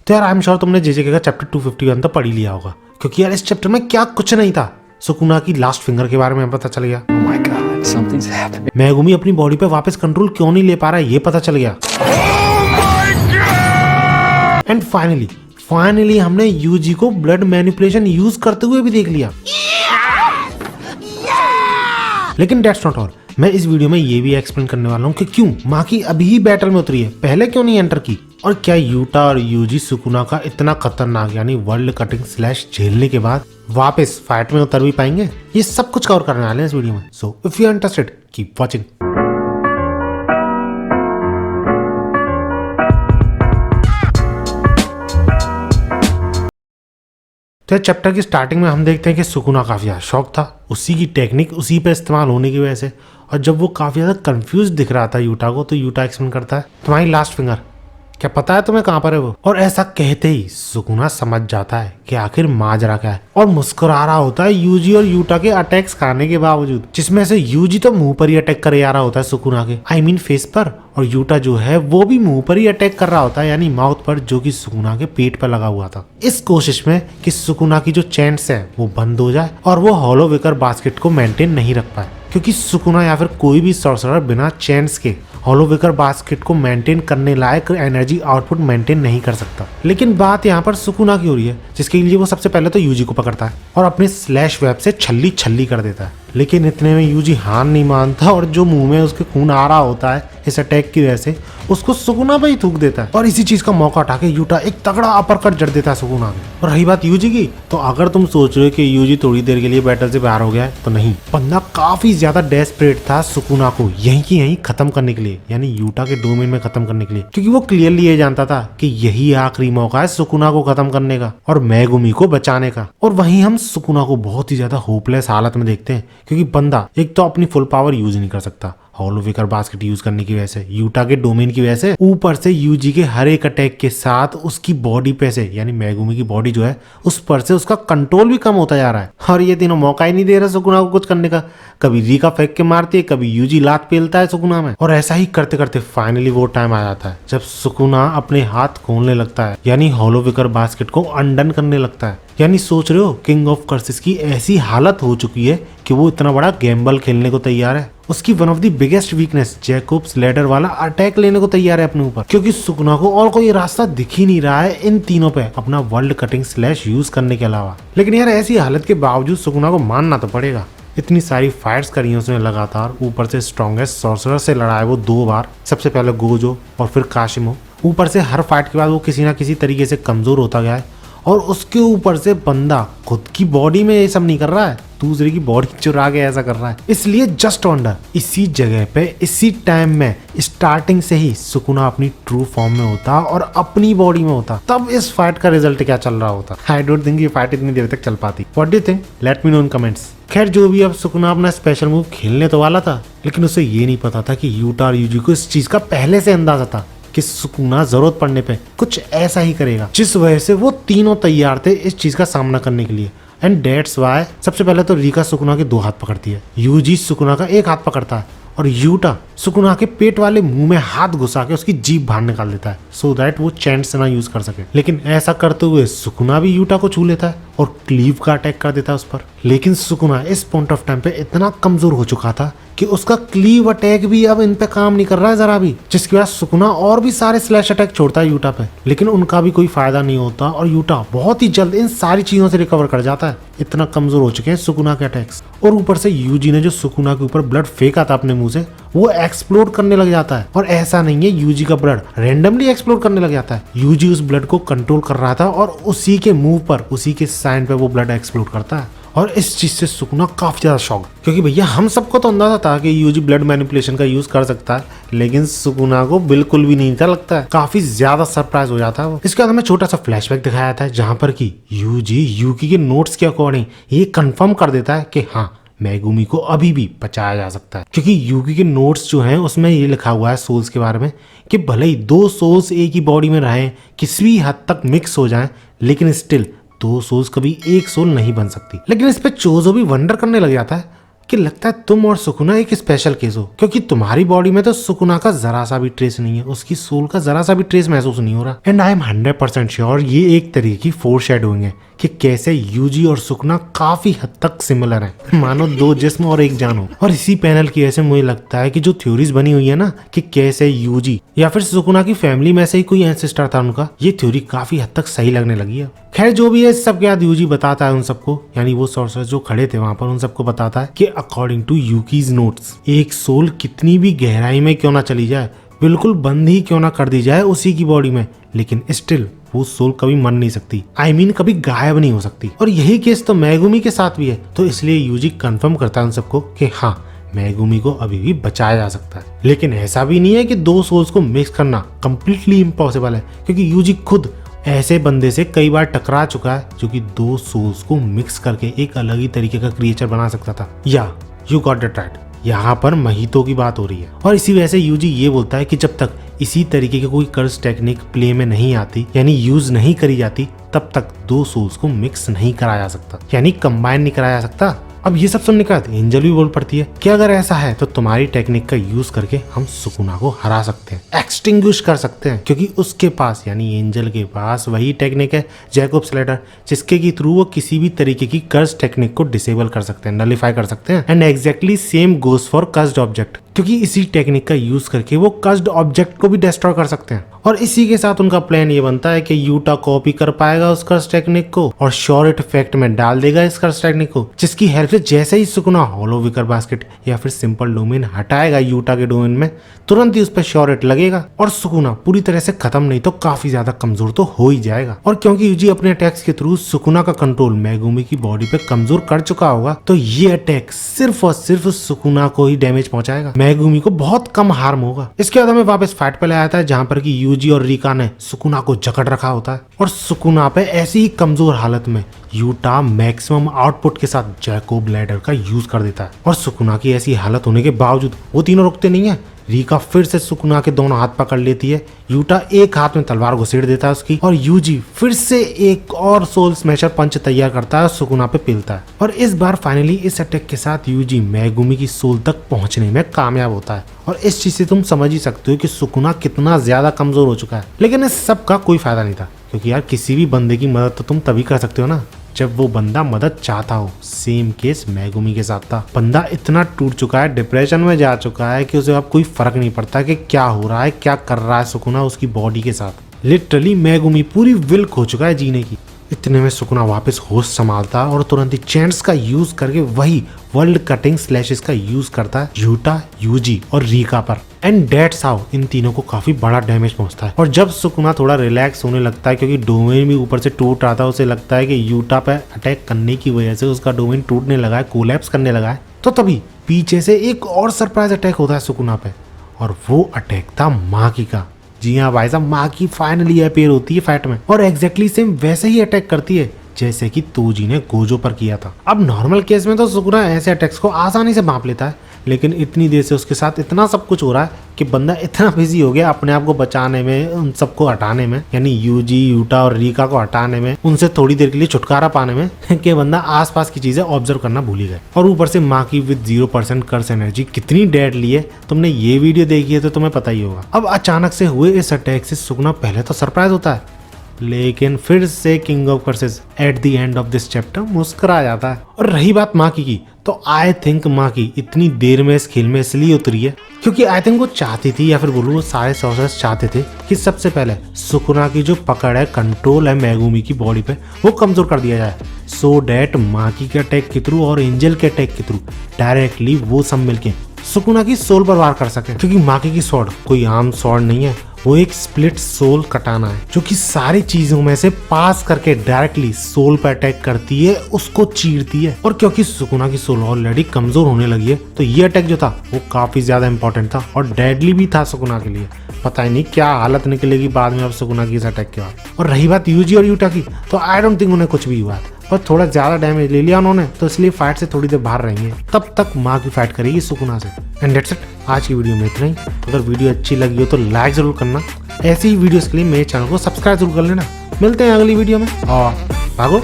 तो यार I am sure तुमने जेजेके का चैप्टर 251 तो पढ़ ही लिया होगा, क्योंकि यार इस चैप्टर में क्या कुछ नहीं था। सुकुना की लास्ट फिंगर के बारे में पता चल गया। Oh my God, something's happening. Megumi अपनी बॉडी पे वापस कंट्रोल क्यों नहीं ले पा रहा है ये पता चल गया। एंड फाइनली हमने यूजी को ब्लड मैनिपुलेशन यूज करते हुए भी देख लिया। लेकिन डेट्स नॉट ऑल। मैं इस वीडियो में ये भी एक्सप्लेन करने वाला हूँ कि क्यों माकी अभी ही बैटल में उतरी है, पहले क्यों नहीं एंटर की, और क्या यूटा और यूजी सुकुना का इतना खतरनाक यानी वर्ल्ड कटिंग स्लैश झेलने के बाद वापस फाइट में उतर भी पाएंगे। ये सब कुछ कवर करने वाले हैं इस वीडियो में। So if you are interested keep watching. तो चैप्टर की स्टार्टिंग में हम देखते हैं कि सुकुना काफी ज्यादा शौक था, उसी की टेक्निक उसी पे इस्तेमाल होने की वजह से। और जब वो काफी ज्यादा कंफ्यूज दिख रहा था यूटा को, तो यूटा एक्सप्लेन करता है तुम्हारी लास्ट फिंगर क्या पता है तुम्हें कहां पर है वो। और ऐसा कहते ही सुकुना समझ जाता है कि आखिर माजरा क्या है, और मुस्कुरा रहा होता है यूजी और यूटा के अटैक्स खाने के बावजूद, जिसमें से यूजी तो मुंह पर ही अटैक करे आ रहा होता है सुकुना के, आई मीन फेस पर, और यूटा जो है वो भी मुंह पर ही अटैक कर रहा होता है यानी माउथ पर, जो कि सुकुना के पेट पर लगा हुआ था, इस कोशिश में कि सुकुना की जो चैंट्स है वो बंद हो जाए और वो हॉलो विकर बास्केट को मेंटेन नहीं रख पाए, क्योंकि सुकुना या फिर कोई भी सॉर्सरर बिना चैंट्स के हॉलो विकर बास्केट को मेंटेन करने लायक एनर्जी आउटपुट मेंटेन नहीं कर सकता। लेकिन बात यहाँ पर सुकुना की हो रही है, जिसके लिए वो सबसे पहले तो यूजी को पकड़ता है और अपने स्लैश वेब से छल्ली छल्ली कर देता है। लेकिन इतने में यूजी हार नहीं मानता और जो मुंह में उसके खून आ रहा होता है इस अटैक की वजह से, उसको सुकुना पे ही थूक देता है। और इसी चीज का मौका उठा के यूटा एक तगड़ा अपरकट जड़ देता है सुकुना में। और रही बात यूजी की, तो अगर तुम सोच रहे हो कि यूजी थोड़ी देर के लिए बैटल से बाहर हो गया है, तो नहीं, बंदा काफी ज्यादा डेस्परेट था सुकुना को यहीं की यहीं खत्म करने के लिए, यानी यूटा के डोमेन में खत्म करने के लिए, क्योंकि वो क्लियरली ये जानता था कि यही आखिरी मौका है सुकुना को खत्म करने का और मेगुमी को बचाने का। और वहीं हम सुकुना को बहुत ही ज्यादा होपलेस हालत में देखते हैं, क्योंकि बंदा एक तो अपनी फुल पावर यूज नहीं कर सकता हॉलो विकर बास्केट यूज करने की वजह से, यूटा के डोमेन की वजह से, ऊपर से यूजी के हर एक अटैक के साथ उसकी बॉडी पे से यानी मेगुमी की बॉडी जो है उस पर से उसका कंट्रोल भी कम होता जा रहा है। और ये तीनों मौका ही नहीं दे रहे सुकुना को कुछ करने का, कभी रीका फेंक के मारती है, कभी यूजी लात पेलता है सुकुना में। और ऐसा ही करते करते फाइनली वो टाइम आ जाता है जब सुकुना अपने हाथ खोलने लगता है, यानी हॉलो विकर बास्केट को अनडन करने लगता है। यानी सोच रहे हो किंग ऑफ कर्सेस की ऐसी हालत हो चुकी है कि वो इतना बड़ा गैम्बल खेलने को तैयार है, उसकी one of the biggest weakness Jacobs ladder वाला अटैक लेने को तैयार है अपने ऊपर, क्योंकि सुकुना को और कोई रास्ता दिख ही नहीं रहा है इन तीनों पे अपना वर्ल्ड कटिंग स्लैश यूज करने के अलावा। लेकिन यार ऐसी हालत के बावजूद सुकुना को मानना तो पड़ेगा, इतनी सारी फाइट्स करी है उसने लगातार, ऊपर से स्ट्रॉन्गेस्ट सॉर्सरर से लड़ा है वो 2 बार, सबसे पहले गोजो और फिर काशिमो। ऊपर से हर फाइट के बाद वो किसी ना किसी तरीके से कमजोर होता गया है, और उसके ऊपर से बंदा खुद की बॉडी में ये सब नहीं कर रहा है, दूसरे की बॉडी चुरा के ऐसा कर रहा है। इसलिए जस्ट वंडर इसी जगह पे इसी टाइम में स्टार्टिंग से ही सुकुना अपनी ट्रू फॉर्म में होता और अपनी बॉडी में होता, तब इस फाइट का रिजल्ट क्या चल रहा होता। आई डोंट थिंक ये फाइट इतनी देर तक चल पाती। What do you think? Let me know in comments. खैर जो भी, अब सुकुना अपना स्पेशल मूव खेलने तो वाला था, लेकिन उसे ये नहीं पता था कि यूटा और यूजी को इस चीज का पहले से अंदाजा था कि सुकुना जरूरत पड़ने पे कुछ ऐसा ही करेगा, जिस वजह से वो तीनों तैयार थे इस चीज का सामना करने के लिए। एंड डेट्स वाई सबसे पहले तो रीका सुकुना के 2 हाथ पकड़ती है, यूजी सुकुना का 1 हाथ पकड़ता है, और यूटा सुकुना के पेट वाले मुंह में हाथ घुसा के उसकी जीभ बाहर निकाल देता है, सो दैट वो चैंट्स ना यूज कर सके। लेकिन ऐसा करते हुए सुकुना भी यूटा को छू लेता है और क्लीव का अटैक कर देता है उस पर। लेकिन सुकुना इस पॉइंट ऑफ टाइम पे इतना कमजोर हो चुका था कि उसका क्लीव अटैक भी अब इन पे काम नहीं कर रहा है जरा भी, जिसकी वजह सुकुना और भी सारे स्लैश अटैक छोड़ता है यूटा पे, लेकिन उनका भी कोई फायदा नहीं होता और यूटा बहुत ही जल्द इन सारी चीजों से रिकवर कर जाता है। इतना कमजोर हो चुके हैं सुकुना के अटैक्स। और ऊपर से यूजी ने जो सुकुना के ऊपर ब्लड फेंका था अपने मुंह से, वो एक्सप्लोड करने लग जाता है। और ऐसा नहीं है यूजी का ब्लड रेंडमली एक्सप्लोड करने लग जाता है, यूजी उस ब्लड को कंट्रोल कर रहा था और उसी के मुंह पर, उसी के साइन पे वो ब्लड एक्सप्लोड करता है। और इस चीज से सुकुना काफी ज्यादा शॉक, क्योंकि भैया हम सबको तो अंदाजा था कि यूजी ब्लड मैनिपुलेशन का यूज कर सकता है, लेकिन सुकुना को बिल्कुल भी नहीं था लगता है। काफी ज्यादा सरप्राइज हो जाता है वो। इसके बाद हमें छोटा सा फ्लैशबैक दिखाया था जहां पर कि यूजी यूकी के नोट्स के अकॉर्डिंग ये कंफर्म कर देता है कि हाँ मेगुमी को अभी भी बचाया जा सकता है, क्योंकि यूकी के नोट्स जो हैं उसमें ये लिखा हुआ है सोल्स के बारे में कि भले ही 2 सोल्स एक ही बॉडी में रहें, किसी भी हद तक मिक्स हो जाएं, लेकिन स्टिल 2 सोल्स कभी एक सोल नहीं बन सकती। लेकिन इस पे चोजो भी वंडर करने लग जाता है कि लगता है तुम और सुकुना एक स्पेशल केस हो, क्योंकि तुम्हारी बॉडी में तो सुकुना का जरा सा भी ट्रेस नहीं है, उसकी सोल का जरा सा भी ट्रेस महसूस नहीं हो रहा। एंड आई एम 100% श्योर ये एक तरीके की फोरशैडोइंग है कि कैसे यूजी और सुकुना काफी हद तक सिमिलर हैं, मानो दो जिस्म और एक जान हो। और इसी पैनल की वजह से मुझे लगता है कि जो थ्योरीज बनी हुई है ना कि कैसे यूजी या फिर सुकुना की फैमिली में से ही कोई एंसेस्टर था उनका, ये थ्योरी काफी हद तक सही लगने लगी है। खैर जो भी है, इस सब के बाद यूजी बताता है उन सबको, यानी वो सोर्सर जो खड़े थे वहां पर, उन सबको बताता है कि अकॉर्डिंग टू यूकीज नोट्स, एक सोल कितनी भी गहराई में क्यों ना चली जाए, बिल्कुल बंद ही क्यों ना कर दी जाए उसी की बॉडी में, लेकिन स्टिल वो सोल कभी मर नहीं सकती, I mean कभी गायब नहीं हो सकती। और यही केस तो मेगुमी के साथ भी है। तो इसलिए यूजी कंफर्म करता है उन सबको कि हाँ, मेगुमी को अभी भी बचाया जा सकता है। लेकिन ऐसा भी नहीं है कि दो सोल्स को मिक्स करना कंप्लीटली इम्पॉसिबल है, क्योंकि यूजी खुद ऐसे बंदे से कई बार टकरा चुका है जो कि दो सोल्स को मिक्स करके एक अलग ही तरीके का क्रिएचर बना सकता था। या यू गॉट इट राइट, यहाँ पर महितो की बात हो रही है। और इसी वजह से यूजी ये बोलता है कि जब तक इसी तरीके की कोई कर्स टेक्निक प्ले में नहीं आती, यानी यूज नहीं करी जाती, तब तक दो सोल्स को मिक्स नहीं कराया जा सकता, यानी कंबाइन नहीं कराया जा सकता। अब ये सब सुनने के बाद एंजल भी बोल पड़ती है कि अगर ऐसा है तो तुम्हारी टेक्निक का यूज करके हम सुकुना को हरा सकते हैं, एक्सटिंग्विश कर सकते हैं, क्योंकि उसके पास यानी एंजल के पास वही टेक्निक है जैकोब्स लेटर, जिसके की थ्रू वो किसी भी तरीके की कर्स टेक्निक को डिसेबल कर सकते हैं, नलिफाई कर सकते हैं। And exactly same goes for cursed object, क्योंकि इसी टेक्निक का यूज करके वो कर्स्ड ऑब्जेक्ट को भी डिस्ट्रॉय कर सकते हैं। और इसी के साथ उनका प्लान ये बनता है कि यूटा कॉपी कर पाएगा उस कर्स टेक्निक को और श्योरेट इफेक्ट में डाल देगा इस कर्स टेक्निक को, जिसकी हेल्प से जैसे ही सुकुना हॉलो विकर बास्केट या फिर सिंपल डोमेन हटाएगा यूटा के डोमेन में, तुरंत ही उस पर श्योरेट लगेगा और सुकुना पूरी तरह से खत्म नहीं तो काफी ज्यादा कमजोर तो हो ही जाएगा। और क्योंकि यूजी अपने अटैक्स के थ्रू सुकुना का कंट्रोल मेगुमी की बॉडी पे कमजोर कर चुका होगा, तो ये अटैक सिर्फ और सिर्फ सुकुना को ही डैमेज पहुंचाएगा, मेगुमी को बहुत कम हार्म होगा। इसके बाद हमें वापस फाइट पे ले आता है जहाँ पर की यूजी और रिका ने सुकुना को जकड़ रखा होता है और सुकुना पे ऐसी ही कमजोर हालत में यूटा मैक्सिमम आउटपुट के साथ जैकोब लैडर का यूज कर देता है। और सुकुना की ऐसी हालत होने के बावजूद वो तीनों रुकते नहीं है। रिका फिर से सुकुना के दोनों हाथ पकड़ लेती है, यूटा एक हाथ में तलवार घुसेड़ देता है उसकी, और यूजी फिर से एक और सोल स्मैशर पंच तैयार करता है और सुकुना पे पेलता है। और इस बार फाइनली इस अटैक के साथ यूजी मेगुमी की सोल तक पहुंचने में कामयाब होता है। और इस चीज से तुम समझ ही सकते हो कि सुकुना कितना ज्यादा कमजोर हो चुका है। लेकिन इस सब का कोई फायदा नहीं था, क्योंकि यार किसी भी बंदे की मदद तो तुम तभी कर सकते हो ना जब वो बंदा मदद चाहता हो। सेम केस मेगुमी के साथ था। बंदा इतना टूट चुका है, डिप्रेशन में जा चुका है कि उसे अब कोई फर्क नहीं पड़ता कि क्या हो रहा है, क्या कर रहा है सुकुना उसकी बॉडी के साथ। लिटरली मेगुमी पूरी विल खो चुका है जीने की। इतने में सुकुना वापस होश संभालता और तुरंत ही चैंट्स का यूज करके वही वर्ल्ड कटिंग स्लैशेस का यूज करता है यूटा, यूजी और रिका पर। एंड डेट्स हाउ इन तीनों को काफी बड़ा डैमेज पहुंचता है। और जब सुकुना थोड़ा रिलैक्स होने लगता है, क्योंकि डोमेन भी ऊपर से टूट रहा था, उसे लगता है कि यूटा पे अटैक करने की वजह से उसका डोमेन टूटने लगा है, कोलैप्स करने लगा है, तो तभी पीछे से एक और सरप्राइज अटैक होता है सुकुना पे। और वो अटैक था माकी का। जी हाँ भाई साहब, माकी फाइनली अपीयर होती है फाइट में और एग्जैक्टली सेम वैसे ही अटैक करती है जैसे कि तोजी ने गोजो पर किया था। अब नॉर्मल केस में तो सुकुना ऐसे अटैक्स को आसानी से भांप लेता है, लेकिन इतनी देर से उसके साथ इतना सब कुछ हो रहा है कि बंदा इतना बिजी हो गया अपने आप को बचाने में, उन सबको हटाने में, यानी यूजी, यूटा और रिका को हटाने में, उनसे थोड़ी देर के लिए छुटकारा पाने में कि बंदा आसपास की चीजें ऑब्जर्व करना भूल ही गए। और ऊपर से माकी विद 0% कर्स एनर्जी कितनी डेडली है, तुमने ये वीडियो देखी है तो तुम्हें पता ही होगा। अब अचानक से हुए इस अटैक से सुकुना पहले तो सरप्राइज होता है, लेकिन फिर से king of curses at the end of this chapter मुस्कुरा जाता है। और रही बात माकी की, तो आई थिंक माकी इतनी देर में इस खेल में इसलिए उतरी है क्योंकि आई थिंक वो चाहती थी, या फिर बोलूँ वो सारे सॉर्सर्स चाहते थे कि सबसे पहले सुकुना की जो पकड़ है, कंट्रोल है मेगुमी की बॉडी पे, वो कमजोर कर दिया जाए, सो डैट माकी के अटैक के थ्रू और एंजल के अटैक के थ्रू डायरेक्टली वो सब मिलके सुकुना की सोल पर वार कर सके। क्योंकि माकी की स्वॉर्ड कोई आम स्वॉर्ड नहीं है, वो एक स्प्लिट सोल कटाना है जो कि सारी चीजों में से पास करके डायरेक्टली सोल पर अटैक करती है, उसको चीरती है। और क्योंकि सुकुना की सोल ऑलरेडी कमजोर होने लगी है, तो ये अटैक जो था वो काफी ज्यादा इंपॉर्टेंट था और डेडली भी था सुकुना के लिए। पता ही नहीं क्या हालत निकलेगी बाद में अब सुकुना की इस अटैक के बाद। और रही बात यूजी और यूटा की, तो आई डोंट थिंक उन्हें कुछ भी हुआ है, पर थोड़ा ज्यादा डैमेज ले लिया उन्होंने, तो इसलिए फाइट से थोड़ी देर बाहर रहेंगे। तब तक माँ की फाइट करेगी सुकुना से। एंड दैट्स इट, आज की वीडियो में इतना ही। अगर वीडियो अच्छी लगी हो तो लाइक जरूर करना, ऐसी ही वीडियोस के लिए मेरे चैनल को सब्सक्राइब जरूर कर लेना। मिलते हैं अगली वीडियो में और भागो।